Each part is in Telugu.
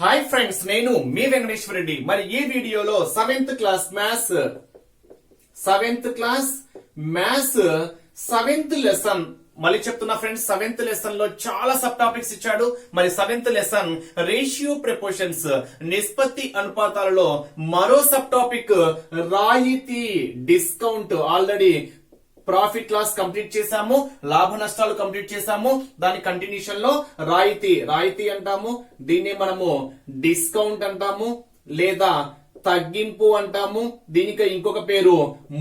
హాయ్ ఫ్రెండ్స్, నేను మీ వెంకటేశ్వర రెడ్డి. మరి ఈ వీడియోలో seventh class maths seventh lesson మళ్ళీ చెప్తున్నా ఫ్రెండ్స్, సెవెంత్ లెసన్ లో చాలా సబ్ టాపిక్స్ ఇచ్చాడు. మరి సెవెంత్ లెసన్ రేషియో ప్రపోర్షన్స్ నిష్పత్తి అనుపాతాలలో మరో సబ్ టాపిక్ రాయితీ discount. Already profit loss complete చేసాము, లాభ నష్టాలు కంప్లీట్ చేసాము. దాని కంటిన్యూషన్ లో రాయితీ అంటాము, దీన్ని మనము డిస్కౌంట్ అంటాము లేదా తగ్గింపు అంటాము. దీనికి ఇంకొక పేరు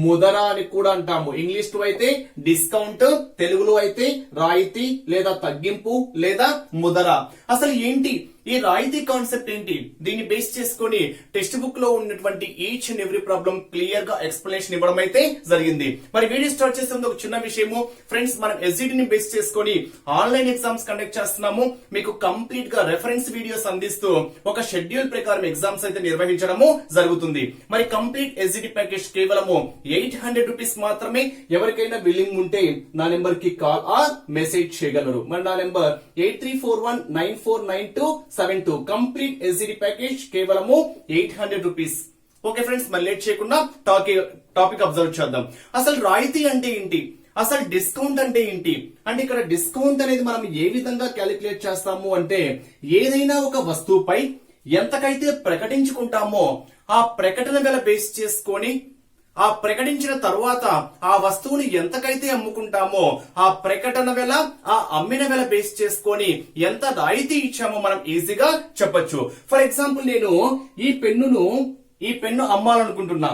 ముదర అని కూడా అంటాము. ఇంగ్లీష్ లో అయితే డిస్కౌంట్, తెలుగులో అయితే రాయితీ లేదా తగ్గింపు లేదా ముదర. అసలు ఏంటి ఈ రాయితీ కాన్సెప్ట్ ఏంటి? దీన్ని బేస్ చేసుకొని టెక్స్ట్ బుక్ లో ఉన్నటువంటి each and every problem clear గా ఎక్స్ప్లెనేషన్ ఇవ్వడం అయితే జరిగింది. మరి వీడియో స్టార్ట్ చేసే ముందు ఒక చిన్న విషయము ఫ్రెండ్స్, మనం ఎస్జిటి ని బేస్ చేసుకొని ఆన్లైన్ ఎగ్జామ్స్ కండక్ట్ చేస్తున్నాము. మీకు కంప్లీట్ గా రెఫరెన్స్ వీడియోస్ అందిస్తూ ఒక షెడ్యూల్ ప్రకారం ఎగ్జామ్స్ అయితే నిర్వహించడము జరుగుతుంది. మరి కంప్లీట్ ఎస్జిటి ప్యాకేజ్ కేవలము 800 రూపీస్ మాత్రమే. ఎవరికైనా బిల్లింగ్ ఉంటే నా నెంబర్ కి కాల్ ఆర్ మెసేజ్ చేయగలరు. మరి నా నెంబర్ 8341949272. కంప్లీట్ ఎస్జిటి ప్యాకేజ్ కేవలము 800 రూపీస్. ఓకే ఫ్రెండ్స్, మరి లేట్ చేయకుండా టాపిక్ అబ్జర్వ్ చేద్దాం. అసలు రాయితీ అంటే ఏంటి, అసలు డిస్కౌంట్ అంటే ఏంటి? అంటే ఇక్కడ డిస్కౌంట్ అనేది మనం ఏ విధంగా క్యాలిక్యులేట్ చేస్తాము అంటే, ఏదైనా ఒక వస్తువుపై ఎంతకైతే ప్రకటించుకుంటామో ఆ ప్రకటన వెల బేస్ చేసుకొని ఆ ప్రకటించిన తరువాత ఆ వస్తువుని ఎంతకైతే అమ్ముకుంటామో ఆ ప్రకటన వెల, ఆ అమ్మిన వెల బేస్ చేసుకొని ఎంత రాయితీ ఇచ్చామో మనం ఈజీగా చెప్పొచ్చు. ఫర్ ఎగ్జాంపుల్, నేను ఈ పెన్ను అమ్మాలనుకుంటున్నా.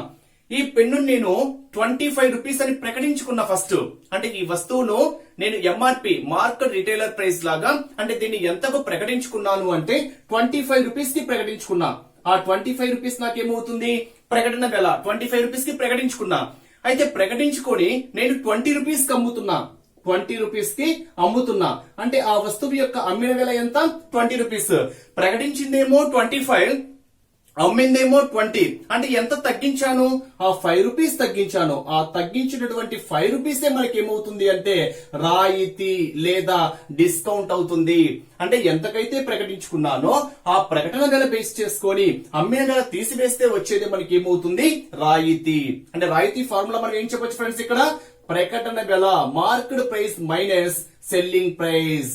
ఈ పెన్ను నేను 25 రూపీస్ అని ప్రకటించుకున్నా ఫస్ట్. అంటే ఈ వస్తువును నేను ఎంఆర్పి మార్కెట్ రిటైలర్ ప్రైస్ లాగా, అంటే దీన్ని ఎంతకు ప్రకటించుకున్నాను అంటే 25 రూపీస్ కి ప్రకటించుకున్నా. ఆ 25 రూపీస్ నాకేమవుతుంది, ప్రకటన వెల 25 రూపీస్ కి ప్రకటించుకున్నా. అయితే ప్రకటించుకొని నేను 20 రూపీస్ కి అమ్ముతున్నా. 20 రూపీస్ కి అమ్ముతున్నా అంటే ఆ వస్తువు యొక్క అమ్మిన వెల ఎంత, 20 రూపీస్. ప్రకటించిందేమో 25, అమ్మిందేమో 20. అంటే ఎంత తగ్గించాను, ఆ 5 రూపీస్ తగ్గించాను. ఆ తగ్గించినటువంటి 5 రూపీసే మనకి ఏమవుతుంది అంటే రాయితీ లేదా డిస్కౌంట్ అవుతుంది. అంటే ఎంతకైతే ప్రకటించుకున్నానో ఆ ప్రకటన వెల బేస్ చేసుకొని అమ్మిన వెల తీసివేస్తే వచ్చేది మనకి ఏమవుతుంది, రాయితీ. అంటే రాయితీ ఫార్ములా మనం ఏం చెప్పొచ్చు ఫ్రెండ్స్, ఇక్కడ ప్రకటన వెల market price minus selling price.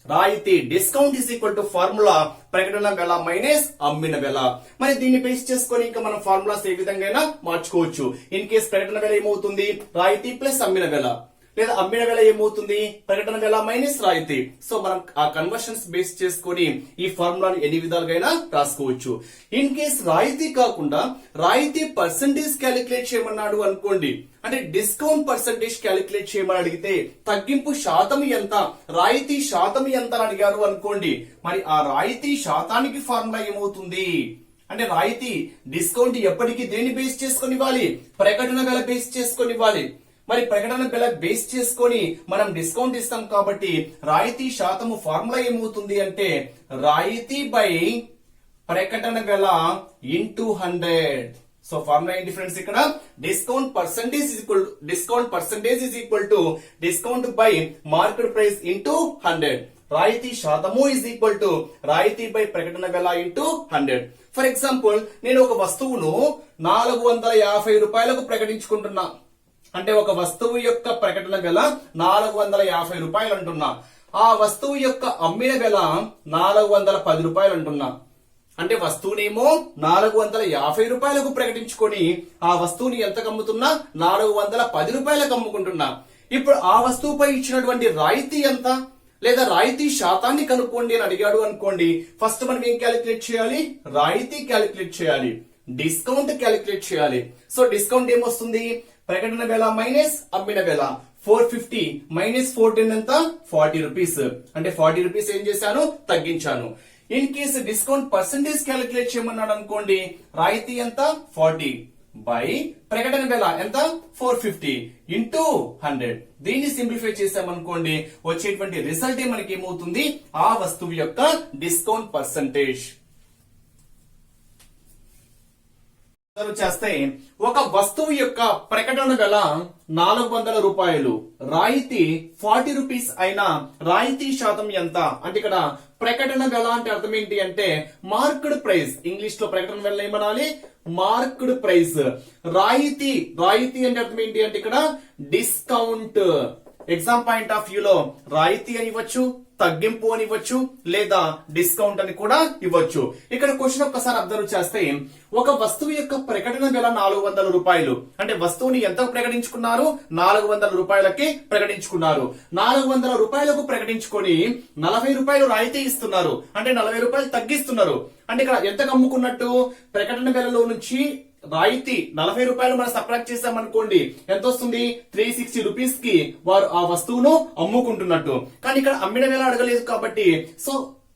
రాయితీ discount is equal to formula ప్రకటన వెల మైనస్ అమ్మిన వెల. మరి దీన్ని బేస్ చేసుకొని ఇంకా మనం ఫార్ములాస్ ఏ విధంగా మార్చుకోవచ్చు. ఇన్ కేస్ ప్రకటన వెల ఏమవుతుంది, రాయితీ ప్లస్ అమ్మిన వెల, లేదా అమ్మిన వెల ఏమవుతుంది, ప్రకటన వెల మైనస్ రాయితీ. సో మనం ఆ కన్వర్షన్స్ బేస్ చేసుకొని ఈ ఫార్ములాను ఎన్ని విధాలుగా రాసుకోవచ్చు. ఇన్ కేస్ రాయితీ కాకుండా రాయితీ పర్సంటేజ్ క్యాలిక్యులేట్ చేయమన్నాడు అనుకోండి, అంటే డిస్కౌంట్ పర్సంటేజ్ క్యాలిక్యులేట్ చేయమని అడిగితే తగ్గింపు శాతం ఎంత, రాయితీ శాతం ఎంత అని అడిగారు అనుకోండి, మరి ఆ రాయితీ శాతానికి ఫార్ములా ఏమవుతుంది అంటే, రాయితీ డిస్కౌంట్ ఎప్పటికీ దేన్ని బేస్ చేసుకొని ఇవ్వాలి, ప్రకటన వెల బేస్ చేసుకొని ఇవ్వాలి. మరి ప్రకటన వెల బేస్ చేసుకొని మనం డిస్కౌంట్ ఇస్తాం కాబట్టి రాయితీ శాతము ఫార్ములా ఏమవుతుంది అంటే, రాయితీ బై ప్రకటన వెల ఇంటూ 100. సో ఫార్ములా ఏంటి ఫ్రెండ్స్, ఇక్కడ discount percentage is equal to discount by market price into 100. రాయితీ శాతము ఇస్ ఈక్వల్ టు రాయితీ బై ప్రకటన వెల ఇంటూ 100. ఫర్ ఎగ్జాంపుల్, నేను ఒక వస్తువును 450 రూపాయలకు ప్రకటించుకుంటున్నా. అంటే ఒక వస్తువు యొక్క ప్రకటన వెల 450 రూపాయలు అంటున్నా. ఆ వస్తువు యొక్క అమ్మిన వెల 410 రూపాయలు అంటున్నా. అంటే వస్తువునేమో 450 రూపాయలకు ప్రకటించుకొని ఆ వస్తువుని ఎంతకు అమ్ముతున్నా, 410 రూపాయలకు అమ్ముకుంటున్నా. ఇప్పుడు ఆ వస్తువుపై ఇచ్చినటువంటి రాయితీ ఎంత, లేదా రాయితీ శాతాన్ని కనుక్కోండి అని అడిగాడు అనుకోండి. ఫస్ట్ మనం ఏం క్యాలిక్యులేట్ చేయాలి, రాయితీ క్యాలిక్యులేట్ చేయాలి, డిస్కౌంట్ క్యాలిక్యులేట్ చేయాలి. సో డిస్కౌంట్ ఏమొస్తుంది, ప్రకటన వెల మైనస్ అమ్మిన వెల. 450 మైనస్ 410 ఎంత, 40 రూపీస్. అంటే 40 రూపీస్ ఏం చేశాను, తగ్గించాను. In case discount percentage calculate చేయమన్నాడు అనుకోండి, రాయితీ ఎంత 40 బై ప్రకటన వెల ఎంత 450 ఇంటూ 100. దీన్ని సింప్లిఫై చేసామనుకోండి, వచ్చేటువంటి రిజల్ట్ మనకి ఏమవుతుంది, ఆ వస్తువు యొక్క డిస్కౌంట్ పర్సంటేజ్. చేస్తే ఒక వస్తువు యొక్క ప్రకటన వెల 400 రూపాయలు, రాయితీ 40 రూపీస్ అయినా రాయితీ శాతం ఎంత? అంటే ఇక్కడ ప్రకటన వెల అంటే అర్థం ఏంటి అంటే మార్క్డ్ ప్రైస్. ఇంగ్లీష్ లో ప్రకటన వెల ఏమనాలి? Marked price. రాయితీ అంటే అర్థం ఏంటి అంటే ఇక్కడ discount. Exam point of view లో రాయితీ అని ఇవ్వచ్చు, తగ్గింపు అని ఇవ్వచ్చు, లేదా డిస్కౌంట్ అని కూడా ఇవ్వచ్చు. ఇక్కడ క్వశ్చన్ ఒక్కసారి అబ్జర్వ్ చేస్తే ఒక వస్తువు యొక్క ప్రకటన వెల 400 రూపాయలు. అంటే వస్తువుని ఎంత ప్రకటించుకున్నారు? 400 రూపాయలకి ప్రకటించుకున్నారు. 400 రూపాయలకు ప్రకటించుకొని 40 రూపాయలు రాయితీ ఇస్తున్నారు. అంటే 40 రూపాయలు తగ్గిస్తున్నారు. అంటే ఇక్కడ ఎంత అమ్ముకున్నట్టు? ప్రకటన వెలలో నుంచి రాయితీ 40 రూపాయలు మనం సబ్ట్రాక్ట్ చేసామనుకోండి, ఎంత వస్తుంది? 360 రూపీస్ కి వారు ఆ వస్తువును అమ్ముకుంటున్నట్టు. కానీ ఇక్కడ అమ్మిన వేళ అడగలేదు కాబట్టి సో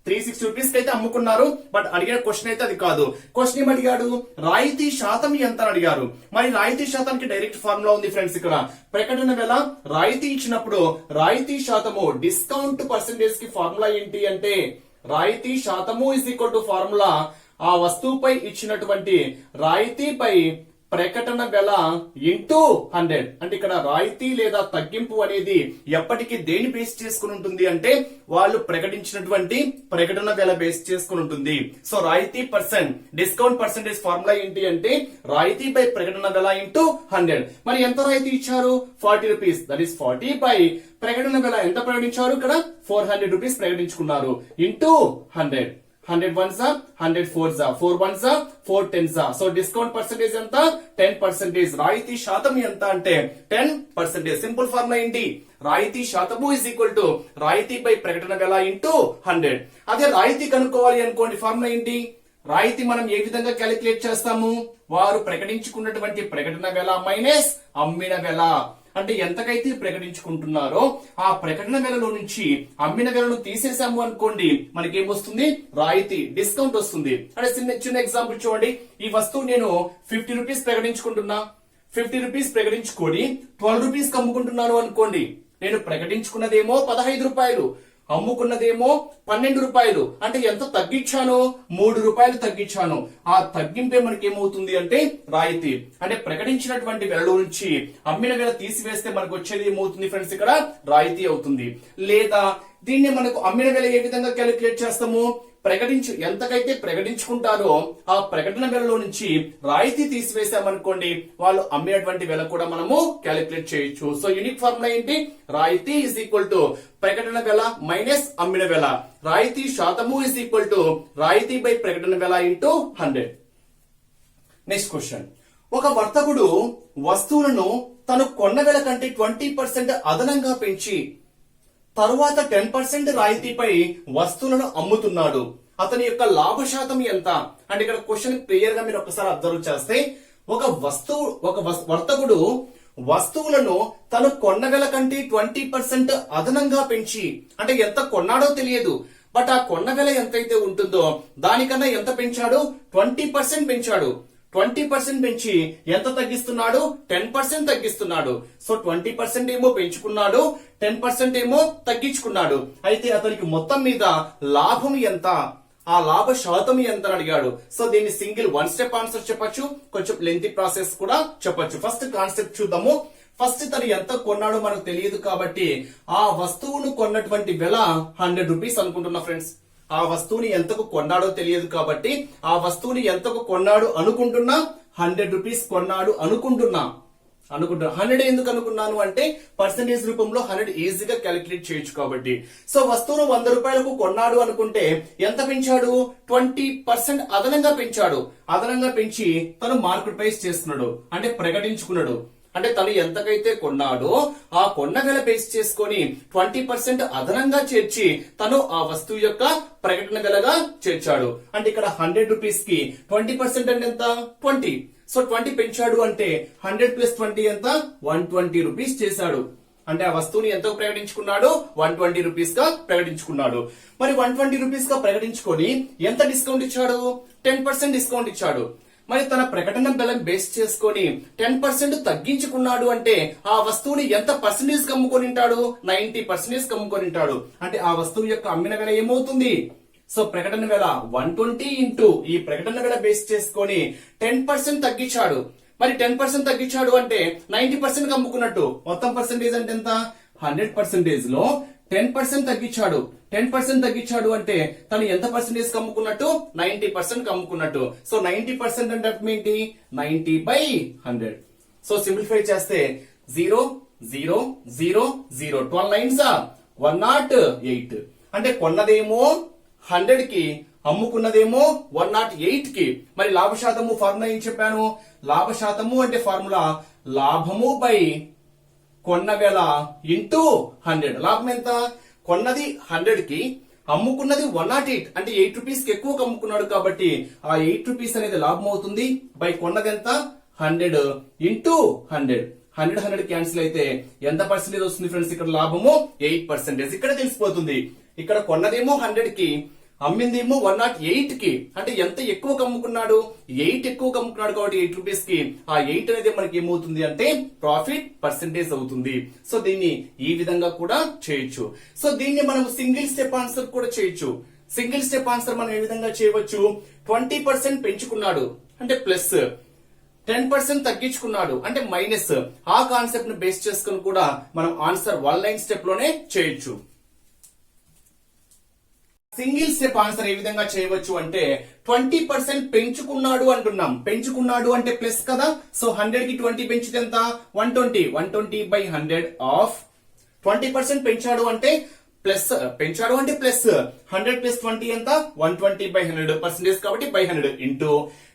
360 రూపీస్ కి అయితే అమ్ముకున్నారు. బట్ అడిగిన క్వశ్చన్ అయితే అది కాదు. క్వశ్చన్ ఏం అడిగాడు? రాయితీ శాతం ఎంత అని అడిగారు. మరి రాయితీ శాతానికి డైరెక్ట్ ఫార్ములా ఉంది ఫ్రెండ్స్. ఇక్కడ ప్రకటన వేళ రాయితీ ఇచ్చినప్పుడు రాయితీ శాతము డిస్కౌంట్ పర్సెంటేజ్ కి ఫార్ములా ఏంటి అంటే రాయితీ శాతము ఇస్ ఈక్వల్ టు ఫార్ములా ఆ వస్తువుపై ఇచ్చినటువంటి రాయితీపై ప్రకటన వెల ఇంటూ 100. అంటే ఇక్కడ రాయితీ లేదా తగ్గింపు అనేది ఎప్పటికీ దేని బేస్ చేసుకుని ఉంటుంది అంటే వాళ్ళు ప్రకటించినటువంటి ప్రకటన వెల బేస్ చేసుకుని ఉంటుంది. సో రాయితీ పర్సెంట్ డిస్కౌంట్ పర్సెంటేజ్ ఫార్ములా ఏంటి అంటే రాయితీపై ప్రకటన వెల ఇంటూ 100. మరి ఎంత రాయితీ ఇచ్చారు? 40 రూపీస్. దట్ ఈస్ 40 పై ప్రకటన వెల ఎంత ప్రకటించారు? ఇక్కడ 400 rupees ప్రకటించుకున్నారు into 100. 100 ones are 100 fours are 4 ones are 4 tens are. So discount percentage ఎంత? 10%. రాయితీ శాతం ఎంత అంటే 10%. సింపుల్ ఫార్ములా ఏంటి? రాయితీ శాతము ఇస్ ఈక్వల్ టు రాయితీపై ప్రకటన వెల ఇంటూ 100. అదే రాయితీ కనుక్కోవాలి అనుకోండి, ఫార్ములా ఏంటి? రాయితీ మనం ఏ విధంగా క్యాలిక్యులేట్ చేస్తాము? వారు ప్రకటించుకున్నటువంటి ప్రకటన వెల మైనస్ అమ్మిన వెల. అంటే ఎంతకైతే ప్రకటించుకుంటున్నారో ఆ ప్రకటన వెలలో నుంచి అమ్మిన వెలను తీసేసాము అనుకోండి, మనకేమొస్తుంది? రాయితీ డిస్కౌంట్ వస్తుంది. అంటే చిన్న ఎగ్జాంపుల్ చూడండి. ఈ వస్తువు నేను 50 రూపీస్ ప్రకటించుకుంటున్నా. 50 రూపీస్ ప్రకటించుకొని 12 రూపీస్ అమ్ముకుంటున్నాను అనుకోండి. నేను ప్రకటించుకున్నదేమో 15 రూపాయలు, అమ్ముకున్నదేమో 12 రూపాయలు. అంటే ఎంత తగ్గించాను? 3 రూపాయలు తగ్గించాను. ఆ తగ్గింపే మనకి ఏమవుతుంది అంటే రాయితీ. అంటే ప్రకటించినటువంటి వెలలో నుంచి అమ్మిన వెల తీసివేస్తే మనకు వచ్చేది ఏమవుతుంది ఫ్రెండ్స్? ఇక్కడ రాయితీ అవుతుంది. లేదా దీన్ని మనకు అమ్మిన వెల ఏ విధంగా క్యాలిక్యులేట్ చేస్తాము? ఎంతకైతే ప్రకటించుకుంటారో ఆ ప్రకటన వెలలో నుంచి రాయితీ తీసివేసామనుకోండి, వాళ్ళు అమ్మేటువంటి వెల కూడా మనము క్యాలిక్యులేట్ చేయొచ్చు. సో యూనిక్ ఫార్ములా ఏంటి? రాయితీ ఇస్ ఈక్వల్ టు ప్రకటన వెల మైనస్ అమ్మిన వెల. రాయితీ శాతము ఇస్ ఈక్వల్ టు రాయితీ బై ప్రకటన వెల ఇంటూ 100. Next question. ఒక వర్తకుడు వస్తువులను తను కొన్న వెల కంటే 20% అదనంగా పెంచి తరువాత 10% రాయితీపై వస్తువులను అమ్ముతున్నాడు. అతని యొక్క లాభ శాతం ఎంత? అంటే ఇక్కడ క్వశ్చన్ క్లియర్ గా మీరు ఒకసారి అబ్జర్వ్ చేస్తే ఒక వర్తకుడు వస్తువులను తను కొన్న వెల కంటే 20% అదనంగా పెంచి, అంటే ఎంత కొన్నాడో తెలియదు, బట్ ఆ కొన్న వెల ఎంతైతే ఉంటుందో దానికన్నా ఎంత పెంచాడు? 20% పెంచాడు. 20% పెంచి ఎంత తగ్గిస్తున్నాడు? 10% తగ్గిస్తున్నాడు. సో 20% ఏమో పెంచుకున్నాడు, 10% ఏమో తగ్గించుకున్నాడు. అయితే అతనికి మొత్తం మీద లాభం ఎంత? ఆ లాభ శాతం ఎంత అని అడిగాడు. సో దీన్ని సింగిల్ 1 స్టెప్ ఆన్సర్ చెప్పొచ్చు, కొంచెం లెంతీ ప్రాసెస్ కూడా చెప్పొచ్చు. ఫస్ట్ కాన్సెప్ట్ చూద్దాము. ఫస్ట్ తను ఎంత కొన్నాడో మనకు తెలియదు కాబట్టి ఆ వస్తువును కొన్నటువంటి వెల 100 రూపీస్ అనుకుంటున్నా ఫ్రెండ్స్. ఆ వస్తువుని ఎంతకు కొన్నాడో తెలియదు కాబట్టి ఆ వస్తువుని ఎంతకు కొన్నాడు అనుకుంటున్నా 100 రూపీస్ కొన్నాడు అనుకుంటున్నా. 100 ఎందుకు అనుకున్నాను అంటే పర్సెంటేజ్ రూపంలో 100 ఈజీగా క్యాలిక్యులేట్ చేయొచ్చు కాబట్టి. సో వస్తువును 100 రూపాయలకు కొన్నాడు అనుకుంటే ఎంత పెంచాడు? 20% అదనంగా పెంచాడు. అదనంగా పెంచి తను మార్కెట్ ప్రైస్ చేస్తున్నాడు, అంటే ప్రకటించుకున్నాడు. అంటే తను ఎంతకైతే కొన్నాడో ఆ కొన్న వెల బేస్ చేసుకొని 20% అదనంగా చేర్చి తను ఆ వస్తువు యొక్క ప్రకటన వెలగా చేర్చాడు. అంటే ఇక్కడ 100 రూపీస్ కి 20% అంటే ఎంత? 20. సో 20 పెంచాడు అంటే 100 ప్లస్ 20 ఎంత? 120 రూపీస్ చేశాడు. అంటే ఆ వస్తువుని ఎంతో ప్రకటించుకున్నాడు? 120 రూపీస్ గా ప్రకటించుకున్నాడు. మరి 120 రూపీస్ గా ప్రకటించుకొని ఎంత డిస్కౌంట్ ఇచ్చాడు? 10% డిస్కౌంట్ ఇచ్చాడు. మరి తన ప్రకటన బలం బేస్ చేసుకొని 10% తగ్గించుకున్నాడు అంటే ఆ వస్తువుని ఎంత పర్సెంటేజ్ కమ్ముకొని ఉంటాడు? 90% కమ్ముకొని ఉంటాడు. అంటే ఆ వస్తువు యొక్క అమ్మిన వెల ఏమవుతుంది? సో ప్రకటన వేల 120 ఇంటూ ఈ ప్రకటన వేల బేస్ చేసుకొని 10% తగ్గించాడు. మరి 10% తగ్గించాడు అంటే 90% అమ్ముకున్నట్టు. మొత్తం పర్సెంటేజ్ అంటే ఎంత? 100% లో 10% తగ్గించాడు. 10% తగ్గించాడు అంటే తను ఎంత పర్సెంటేజ్ అమ్ముకున్నట్టు? 90% అమ్ముకున్నట్టు. సో 90% అంటే అర్థం ఏంటి? 90/100. సో సింప్లిఫై చేస్తే 0 0 0 0 12 9s 108. అంటే కొన్నదేమో 100 కి, అమ్ముకున్నదేమో 108 కి. మరి లాభశాతము ఫార్ములా ఏం చెప్పాను? లాభశాతము అంటే ఫార్ములా లాభము బై కొన్న వేల ఇంటూ 100. లాభం ఎంత? కొన్నది 100 కి, అమ్ముకున్నది 108 అంటే 8 రూపీస్ కి ఎక్కువ అమ్ముకున్నాడు కాబట్టి ఆ 8 రూపీస్ అనేది లాభం అవుతుంది. బై కొన్నది ఎంత? 100 ఇంటూ 100. 100 క్యాన్సిల్ అయితే ఎంత పర్సెంటేజ్ వస్తుంది ఫ్రెండ్స్? ఇక్కడ లాభము 8%. ఇక్కడ తెలిసిపోతుంది. ఇక్కడ కొన్నదేమో 100 కి, అమ్మిందేమో 108 కి. అంటే ఎంత ఎక్కువ అమ్ముకున్నాడు? 8 ఎక్కువ అమ్ముకున్నాడు కాబట్టి 8 రూపీస్ కి ఆ 8 అనేది మనకి ఏమవుతుంది అంటే ప్రాఫిట్ పర్సెంటేజ్ అవుతుంది. సో దీన్ని ఈ విధంగా కూడా చేయొచ్చు. సో దీన్ని మనం సింగిల్ స్టెప్ ఆన్సర్ కూడా చేయొచ్చు. సింగిల్ స్టెప్ ఆన్సర్ మనం ఏ విధంగా చేయవచ్చు? 20% పెంచుకున్నాడు అంటే ప్లస్, 10% తగ్గించుకున్నాడు అంటే మైనస్. ఆ కాన్సెప్ట్ ను బేస్ చేసుకుని కూడా మనం ఆన్సర్ 1 లైన్ స్టెప్ లోనే చేయొచ్చు. సింగిల్ స్టెప్ ఆన్సర్ ఏ విధంగా చేయవచ్చు అంటే 20% పెంచుకున్నాడు అంటున్నాం. పెంచుకున్నాడు అంటే ప్లస్ కదా. సో 100 కి 20 పెంచితే ఎంత? 120. 120/100 ఆఫ్ 20% పెంచాడు అంటే ప్లస్, పెంచాడు అంటే ప్లస్ 100 ప్లస్ 20 ఎంత? 120/100% కాబట్టి 100 ఇంటూ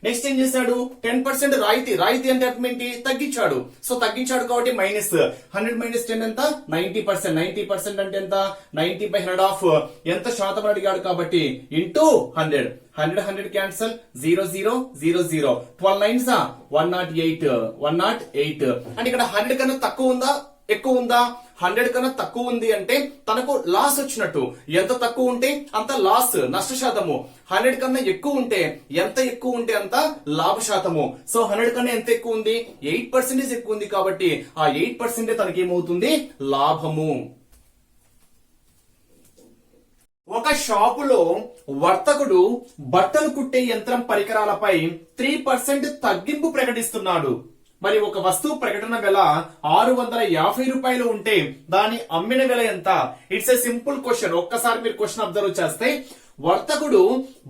నెక్స్ట్ ఏం చేశాడు? 10% రాయితీ. రాయితీ అంటే అర్థం ఏంటి? తగ్గించాడు. సో తగ్గించాడు కాబట్టి మైనస్ 100 మైనస్ 10 ఎంత? 90%. 90% అంటే ఎంత? 90/100 ఆఫ్ ఎంత శాతం అడిగాడు కాబట్టి ఇంటూ 100. 100 cancel 0 0 0 0 12 9s 108. 108 అంటే ఇక్కడ 100 కన్నా తక్కువ ఉందా ఎక్కువ ఉందా? 100 కన్నా తక్కువ ఉంది అంటే తనకు లాస్ వచ్చినట్టు. ఎంత తక్కువ ఉంటే అంత లాస్, నష్ట శాతము. 100 కన్నా ఎక్కువ ఉంటే ఎంత ఎక్కువ ఉంటే అంత లాభ శాతము. సో 100 కన్నా ఎంత ఎక్కువ ఉంది? 8% ఎక్కువ ఉంది కాబట్టి ఆ 8% తనకి ఏమవుతుంది? లాభము. ఒక షాపులో వర్తకుడు బట్టలు కుట్టే యంత్రం పరికరాలపై 3% తగ్గింపు ప్రకటిస్తున్నాడు. మరి ఒక వస్తువు ప్రకటన వెల 650 రూపాయలు ఉంటే దాని అమ్మిన వెల ఎంత? It's a simple question. ఒక్కసారి మీరు క్వశ్చన్ అబ్జర్వ్ చేస్తే వర్తకుడు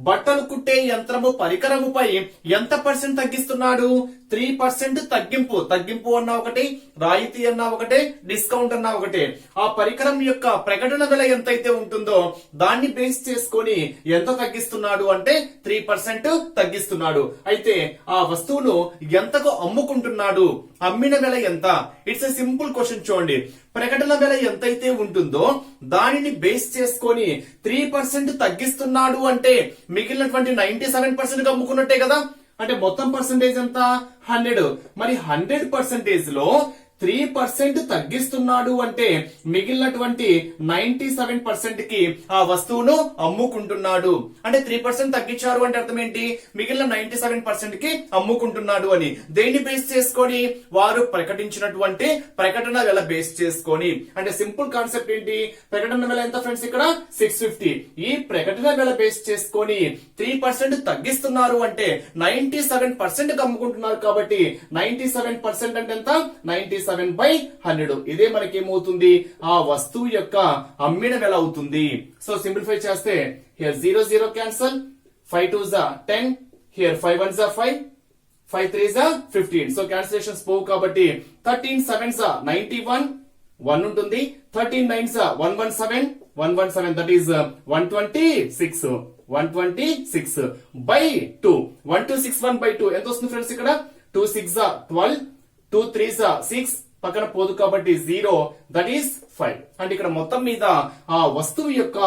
బట్టలు కుట్టే యంత్రము పరికరముపై ఎంత పర్సెంట్ తగ్గిస్తున్నాడు? 3% తగ్గింపు. తగ్గింపు అన్నా ఒకటే, రాయితీ అన్నా ఒకటే, డిస్కౌంట్ అన్నా ఒకటే. ఆ పరికరం యొక్క ప్రకటన వెల ఎంతైతే ఉంటుందో దాన్ని బేస్ చేసుకొని ఎంత తగ్గిస్తున్నాడు అంటే 3% తగ్గిస్తున్నాడు. అయితే ఆ వస్తువును ఎంతకు అమ్ముకుంటున్నాడు? అమ్మిన వెల ఎంత? It's a simple question. చూడండి, ప్రకటన వెల ఎంతైతే ఉంటుందో దానిని బేస్ చేసుకొని 3% తగ్గిస్తున్నాడు అంటే మిగిలినటువంటి 97% అమ్ముకున్నట్టే కదా. అంటే మొత్తం పర్సెంటేజ్ ఎంత? 100. మరి 100% లో 3% తగ్గిస్తున్నాడు అంటే మిగిలినటువంటి 97% కి ఆ వస్తువును అమ్ముకుంటున్నాడు. అంటే 3% తగ్గించారు అంటే అర్థం ఏంటి? మిగిలిన 97% కి అమ్ముకుంటున్నాడు అని. దేన్ని బేస్ చేసుకొని? వారు ప్రకటించినటువంటి ప్రకటన వెల బేస్ చేసుకొని. అంటే సింపుల్ కాన్సెప్ట్ ఏంటి? ప్రకటన వెల ఎంత ఫ్రెండ్స్? ఇక్కడ 650. ఈ ప్రకటన వెల బేస్ చేసుకొని 3% తగ్గిస్తున్నారు అంటే 97% కి అమ్ముకుంటున్నారు కాబట్టి 97% అంటే ఎంత? 97/100. ఇదే మనకి ఏమవుతుంది? ఆ వస్తువు యొక్క అమ్మిన వెల అవుతుంది. సో సింప్లిఫై చేస్తే here 0 0 cancel, 5 2s 10, here 5 1s 5, 5 3s 15. So cancellations పోవు కాబట్టి 13 7s 91, 1 ఉంటుంది. 13 9s 117, 117 that is 126. 126/2. 1261/2 ఎంత వస్తుంది ఫ్రెండ్స్? ఇక్కడ 2 6 12, 2 3s 6 పక్కన పోదు కాబట్టి 0 దట్ ఈస్ 5. అంటే ఇక్కడ మొత్తం మీద ఆ వస్తువు యొక్క,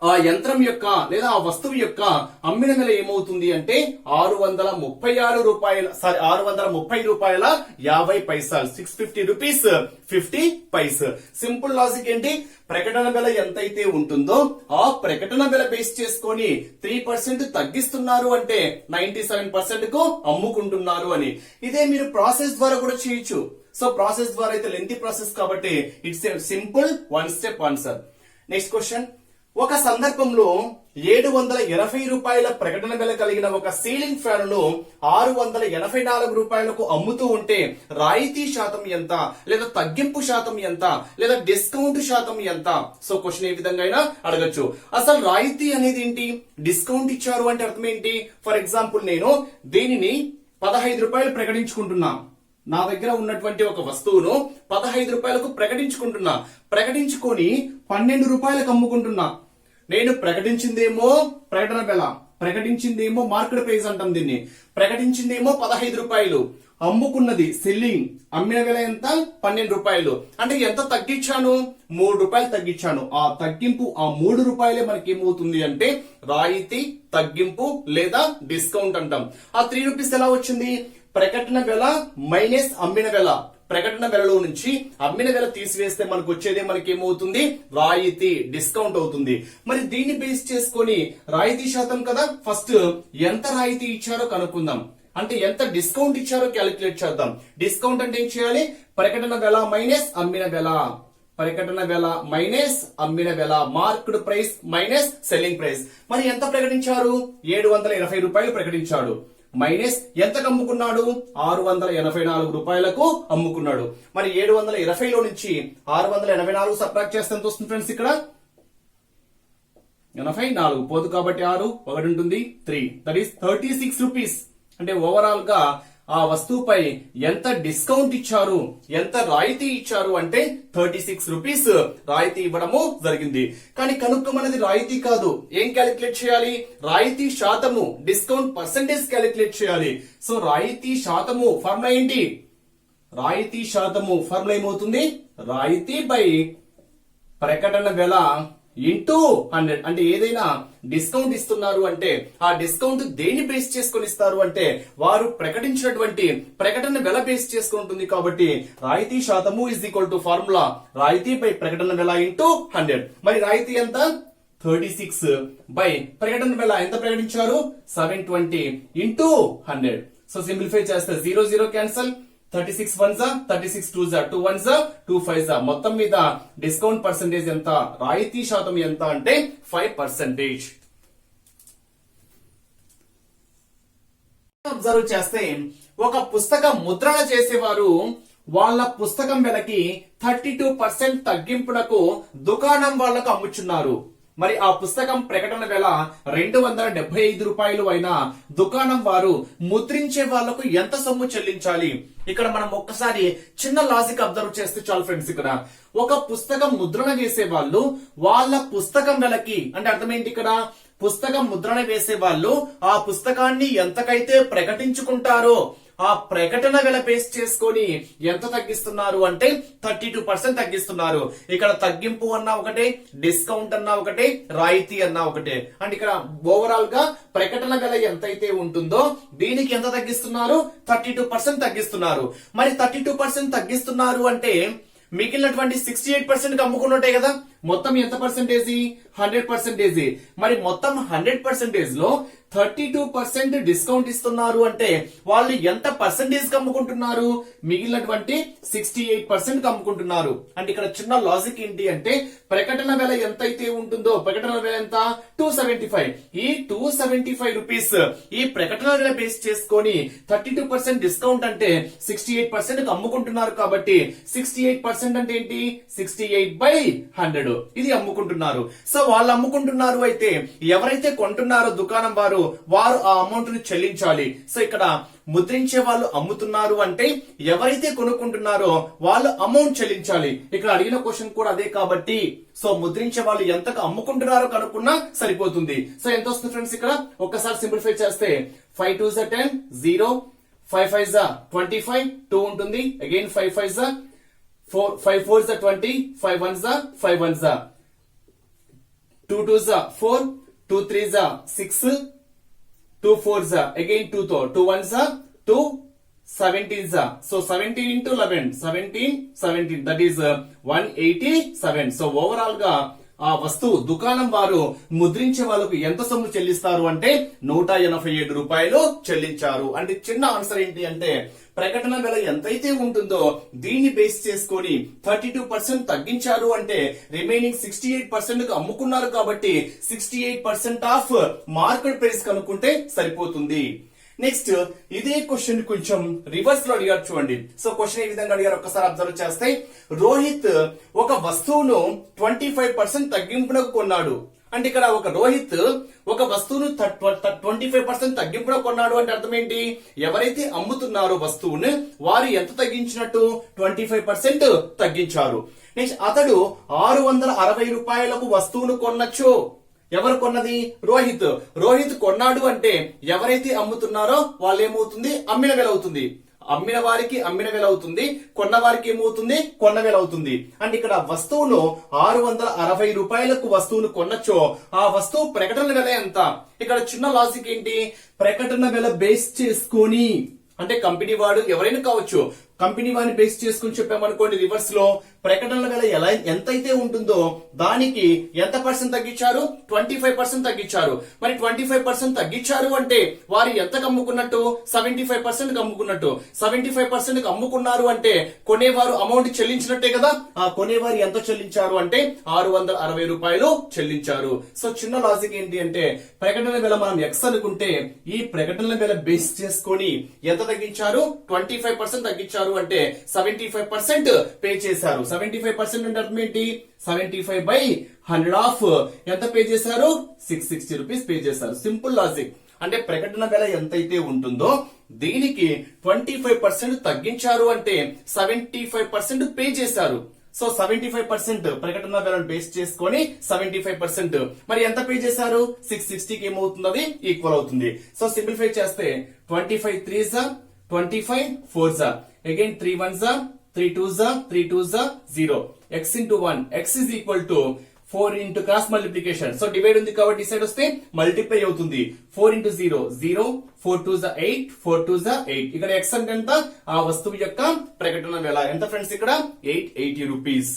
ఆ యంత్రం యొక్క లేదా ఆ వస్తువు యొక్క అమ్మిన వెల ఏమవుతుంది అంటే 636 రూపాయల 630 రూపాయల 50 పైసలు. 650 రూపీస్ 50 పైస్. సింపుల్ లాజిక్ ఏంటి? ప్రకటన వెల ఎంతైతే ఉంటుందో ఆ ప్రకటన వెల బేస్ చేసుకొని 3% తగ్గిస్తున్నారు అంటే 97% కు అమ్ముకుంటున్నారు అని. ఇదే మీరు ప్రాసెస్ ద్వారా కూడా చేయొచ్చు. సో ప్రాసెస్ ద్వారా అయితే లెంతీ ప్రాసెస్ కాబట్టి it's simple 1 step answer. Next question, ఒక సందర్భంలో 780 రూపాయల ప్రకటన వెల కలిగిన ఒక సీలింగ్ ఫ్యాన్ ను 684 రూపాయలకు అమ్ముతూ ఉంటే రాయితీ శాతం ఎంత, లేదా తగ్గింపు శాతం ఎంత, లేదా డిస్కౌంట్ శాతం ఎంత? సో క్వశ్చన్ ఏ విధంగా అయినా అడగచ్చు. అసలు రాయితీ అనేది ఏంటి, డిస్కౌంట్ ఇచ్చారు అంటే అర్థం ఏంటి? ఫర్ ఎగ్జాంపుల్ నేను దీనిని 15 రూపాయలు ప్రకటించుకుంటున్నా. నా దగ్గర ఉన్నటువంటి ఒక వస్తువును 15 రూపాయలకు ప్రకటించుకొని 12 రూపాయలకు అమ్ముకుంటున్నా. నేను ప్రకటించిందేమో ప్రకటన వెల, ప్రకటించిందేమో మార్కెట్ ప్రైస్ అంటాం దీన్ని, ప్రకటించిందేమో 15 రూపాయలు, అమ్ముకున్నది సెల్లింగ్, అమ్మిన వెల ఎంత? 12 రూపాయలు. అంటే ఎంత తగ్గించాను? 3 రూపాయలు తగ్గించాను. ఆ తగ్గింపు ఆ 3 రూపాయలే మనకి ఏమవుతుంది అంటే రాయితీ, తగ్గింపు లేదా డిస్కౌంట్ అంటాం. ఆ 3 రూపీస్ ఎలా వచ్చింది? ప్రకటన వెల మైనస్ అమ్మిన వెల. ప్రకటన వెలలో నుంచి అమ్మిన వెల తీసివేస్తే మనకు వచ్చేదే మనకి ఏమవుతుంది? రాయితీ, డిస్కౌంట్ అవుతుంది. మరి దీన్ని బేస్ చేసుకొని రాయితీ శాతం కదా, ఫస్ట్ ఎంత రాయితీ ఇచ్చారో కనుక్కుందాం. అంటే ఎంత డిస్కౌంట్ ఇచ్చారో క్యాలిక్యులేట్ చేద్దాం. డిస్కౌంట్ అంటే ఏం చేయాలి? ప్రకటన వెల మైనస్ అమ్మిన వెల, ప్రకటన వెల మైనస్ అమ్మిన వెల, marked price minus selling price. మరి ఎంత ప్రకటించారు? 780 రూపాయలు ప్రకటించాడు. మైనస్ ఎంతకు అమ్ముకున్నాడు? 684 రూపాయలకు అమ్ముకున్నాడు. మరి 780లో నుంచి 684 సబ్ట్రాక్ట్ చేస్తే ఎంత వస్తుంది ఫ్రెండ్స్? ఇక్కడ 84 పోదు కాబట్టి 6 1 ఉంటుంది 3, దట్ ఈస్ 36 రూపీస్. అంటే ఓవరాల్ గా ఆ వస్తువుపై ఎంత డిస్కౌంట్ ఇచ్చారు, ఎంత రాయితీ ఇచ్చారు అంటే 36 రూపీస్ రాయితీ ఇవ్వడము జరిగింది. కానీ కనుక్కోమనేది రాయితీ కాదు. ఏం క్యాలిక్యులేట్ చేయాలి? రాయితీ శాతము, డిస్కౌంట్ పర్సెంటేజ్ క్యాలిక్యులేట్ చేయాలి. సో రాయితీ శాతము ఫార్ములా ఏంటి? రాయితీ శాతము ఫార్ములా ఏమవుతుంది? రాయితీ బై ప్రకటన వెల ఇంటూ 100. అంటే ఏదైనా డిస్కౌంట్ ఇస్తున్నారు అంటే ఆ డిస్కౌంట్ దేని బేస్ చేసుకొని ఇస్తారు అంటే వారు ప్రకటించినటువంటి ప్రకటన వెల బేస్ చేసుకుని ఉంటుంది. కాబట్టి రాయితీ శాతము ఇస్ ఈక్వల్ టు ఫార్ములా రాయితీ బై ప్రకటన వెల ఇంటూ 100. మరి రాయితీ ఎంత? 36 బై ప్రకటన వెల ఎంత ప్రకటించారు? 720 ఇంటూ 100. సో సింప్లిఫై చేస్తే 0 0 క్యాన్సల్, 36 1 జా, 36 2 జా, 2 1 జా, 2 5 జా. మొత్తం మీద డిస్కౌంట్ పర్సెంటేజ్ ఎంత, రాయితీ శాతం ఎంత అంటే 5%. అబ్జర్వ్ చేస్తే ఒక పుస్తకం ముద్రణ చేసేవారు వాళ్ళ పుస్తకం వెలకి 32% తగ్గింపునకు దుకాణం వాళ్లకు అమ్ముచున్నారు. మరి ఆ పుస్తకం ప్రకటన వెల 275 రూపాయలు అయినా దుకాణం వారు ముద్రించే వాళ్లకు ఎంత సొమ్ము చెల్లించాలి? ఇక్కడ మనం ఒక్కసారి చిన్న లాజిక్ అబ్జర్వ్ చేస్తే చాలు ఫ్రెండ్స్. ఇక్కడ ఒక పుస్తకం ముద్రణ చేసే వాళ్ళు వాళ్ళ పుస్తకం వెలకి, అంటే అర్థం ఏంటి? ఇక్కడ పుస్తకం ముద్రణ వేసే వాళ్ళు ఆ పుస్తకాన్ని ఎంతకైతే ప్రకటించుకుంటారో ఆ ప్రకటన వెల బేస్ చేసుకొని ఎంత తగ్గిస్తున్నారు అంటే 32% తగ్గిస్తున్నారు. ఇక్కడ తగ్గింపు అన్నా ఒకటే, డిస్కౌంట్ అన్నా ఒకటే, రాయితీ అన్నా ఒకటే. అంటే ఇక్కడ ఓవరాల్ గా ప్రకటన వెల ఎంతైతే ఉంటుందో దీనికి ఎంత తగ్గిస్తున్నారు? 32% తగ్గిస్తున్నారు. మరి 32% తగ్గిస్తున్నారు అంటే మిగిలినటువంటి 68% అమ్ముకున్నట్టే కదా. మొత్తం ఎంత పర్సెంటేజీ? 100%. మరి మొత్తం 100% లో 32% డిస్కౌంట్ ఇస్తున్నారు అంటే వాళ్ళు ఎంత పర్సెంటేజ్ కి అమ్ముకుంటున్నారు? మిగిలినటువంటి 68% కి అమ్ముకుంటున్నారు. అంటే ఇక్కడ చిన్న లాజిక్ ఏంటి అంటే ప్రకటన వెల ఎంతైతే ఉంటుందో, ప్రకటన వెల ఎంత? 275. ఈ 275 రూపీస్ ఈ ప్రకటన వెల బేస్ చేసుకొని 32% డిస్కౌంట్ అంటే 68% కి అమ్ముకుంటున్నారు. కాబట్టి 68% అంటే ఏంటి? 68/100 ఇది అమ్ముకుంటున్నారు. సో వాళ్ళు అమ్ముకుంటున్నారు అయితే ఎవరైతే కొంటున్నారో దుకాణం వారు ఆ అమౌంట్ ని చెల్లించాలి. సో ఇక్కడ ముద్రించే వాళ్ళు అమ్ముతున్నారు అంటే ఎవరైతే కొనుక్కుంటున్నారో వాళ్ళు అమౌంట్ చెల్లించాలి. ఇక్కడ అడిగిన క్వశ్చన్ కూడా అదే కాబట్టి సో ముద్రించే వాళ్ళు ఎంతకు అమ్ముకుంటున్నారో కనుక్కున్నా సరిపోతుంది. సో ఎంత వస్తుంది ఫ్రెండ్స్? ఇక్కడ ఒక్కసారి సింప్లిఫై చేస్తే 5 2 జా 10, 0, 5 5 జా 25, 2 ఉంటుంది. అగైన్ 5 5 జా 4, 5 4 జా 20, 5 1 జా 5 1 జా, 2 2 జా 4, 2 3 జా 6, 2 4 జా అగైన్ 2 తో 2 1 జా 2, 17 జా. So 17 into 11, 17 17 that is 187. So overall గా ఆ వస్తువు దుకాణం వారు ముద్రించే వాళ్ళకు ఎంత సొమ్ము చెల్లిస్తారు అంటే 187 రూపాయలు చెల్లించారు. అంటే చిన్న ఆన్సర్ ఏంటి అంటే ప్రకటన వెల ఎంతైతే ఉంటుందో దీన్ని బేస్ చేసుకొని 32% తగ్గించారు అంటే రిమైనింగ్ 68% కు అమ్ముకున్నారు కాబట్టి 68% ఆఫ్ మార్కెట్ ప్రైస్ కనుక్కుంటే సరిపోతుంది. నెక్స్ట్ ఇదే క్వశ్చన్ కొంచెం రివర్స్ లో అడిగారు చూడండి. సో క్వశ్చన్ ఏ విధంగా అడిగారు ఒక్కసారి అబ్జర్వ్ చేస్తే, రోహిత్ ఒక వస్తువును 25% తగ్గింపునకు కొన్నాడు. అంటే ఇక్కడ ఒక రోహిత్ ఒక వస్తువును 25% తగ్గింపున కొన్నాడు అంటే అర్థం ఏంటి? ఎవరైతే అమ్ముతున్నారో వస్తువుని వారు ఎంత తగ్గించినట్టు 25% తగ్గించారు. నెక్స్ట్ అతడు 660 రూపాయలకు వస్తువును కొనొచ్చు. ఎవరు కొన్నది? రోహిత్. రోహిత్ కొన్నాడు అంటే ఎవరైతే అమ్ముతున్నారో వాళ్ళు ఏమవుతుంది? అమ్మిన వెల అవుతుంది. అమ్మిన వారికి అమ్మిన వెల అవుతుంది, కొన్న వారికి ఏమవుతుంది? కొన్న వెల అవుతుంది. అంటే ఇక్కడ వస్తువును 660 రూపాయలకు వస్తువును కొనొచ్చో ఆ వస్తువు ప్రకటన వెల ఎంత? ఇక్కడ చిన్న లాజిక్ ఏంటి? ప్రకటన వెల బేస్ చేసుకొని, అంటే కంపెనీ వాడు ఎవరైనా కావచ్చు, కంపెనీ వాడిని బేస్ చేసుకుని చెప్పామనుకోండి రివర్స్ లో ప్రకటనల వెల ఎంతైతే ఉంటుందో దానికి ఎంత పర్సెంట్ తగ్గించారు? 25% తగ్గించారు. మరి 25% తగ్గించారు అంటే వారు ఎంతకు అమ్ముకున్నట్టు? 75% అమ్ముకున్నట్టు. 75% అమ్ముకున్నారు అంటే కొనేవారు అమౌంట్ చెల్లించినట్టే కదా. ఆ కొనేవారు ఎంత చెల్లించారు అంటే 660 రూపాయలు చెల్లించారు. సో చిన్న లాజిక్ ఏంటి అంటే ప్రకటన వెల మనం ఎక్స్ అనుకుంటే ఈ ప్రకటనల వెల బేస్ చేసుకొని ఎంత తగ్గించారు? 25% తగ్గించారు అంటే 75% పే చేశారు. 75% అంటే అర్థం ఏంటి? 75/100 ఆఫ్ ఎంత పే చేశారు? 660 రూపీస్ పే చేశారు. Simple logic. అంటే ప్రకటన వెల ఎంతైతే ఉంటుందో దీనికి 25% తగ్గించారు అంటే 75% పే చేశారు. సో 75% ప్రకటన వెలను బేస్ చేసుకొని 75%. మరి ఎంత పే చేశారు? 660 కి ఏమవుతుంది? అది ఈక్వల్ అవుతుంది. సో సింప్లిఫై చేస్తే 25 3s 25 4s again 3 1s 3 2s 3 2s 0 x into 1 x is equal to 4 into cross multiplication. So divide ఉంది కాబట్టి ఈ సైడ్ వస్తే మల్టిప్లై అవుతుంది. 4 into 0 0 4 2s 8 4 2s 8. ఇక్కడ x అంటే ఎంత? ఆ వస్తువు యొక్క ప్రకటన వెల ఎంత ఫ్రెండ్స్? ఇక్కడ 880 రూపీస్.